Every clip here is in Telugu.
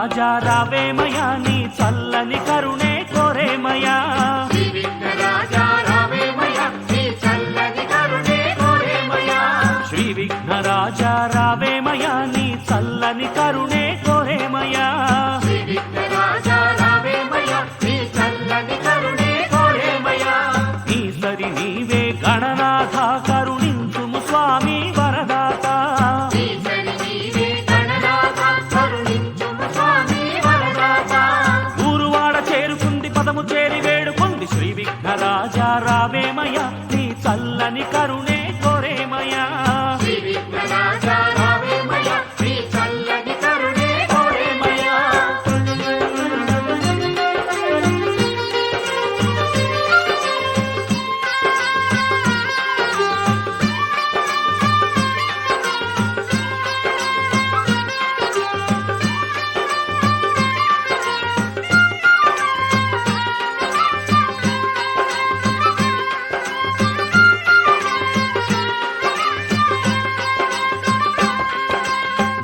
రాజా రావేమయా నీ చల్లని కరుణే కోరేమయా శ్రీ విఘ్నరాజా రావేమయా నీ చల్లని కరుణే కోరేమయా శ్రీ విఘ్నరాజా రావేమయా నీ చల్లని కరుణే కోరేమయా శ్రీ విఘ్నరాజా రావేమయా నీ చల్లని కరుణే కోరేమయా నీ సరి నీవే గణనాథ కరుణించుము స్వామి వరదాత ఈశ్వరి నీవే గణనాథ కరుణించుము స్వామి వరదాత ఊరువాడ చేరుకుంది పదము చేరి వేడుకుంది శ్రీ విఘ్నరాజా రావేమయా నీ చల్లని కరుణే కోరేమయా శ్రీ విఘ్నరాజా రావేమయా నీ చల్లని కరుణే కోరేమయా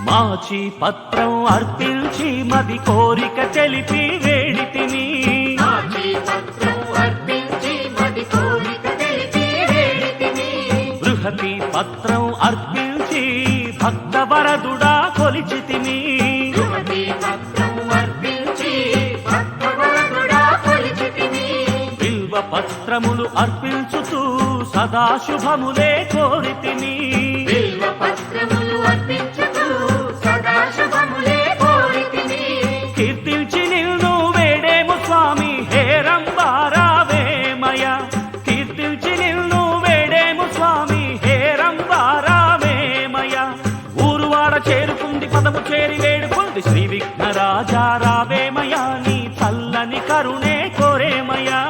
మాచి పత్రం అర్పించి మది కోరిక తెలిపి వేడితిని మాచి పత్రం అర్పించి మది కోరిక తెలిపి వేడితిని బృహతి పత్రం అర్పించి భక్త వరదుడా కొలిచితిని యువతి పత్రం అర్పించి భక్తవరదుడా కొలిచితిని బిల్వ పత్రములు అర్పించుతూ సదాశుభములే కోరితిని బిల్వ పత్రములు అర్పించుతూ సదాశుభములే కోరితిని కీర్తించి నిన్ను వేడేము స్వామి హేరంబారావేమయ కీర్తించి నిన్ను వేడేము స్వామి హేరంబారావేమయ ఊరువాడ చేరుకుంది పదము చేరి వేడుకుంది శ్రీ విఘ్నరాజా రావేమయా నీ చల్లని కరుణే కోరేమయా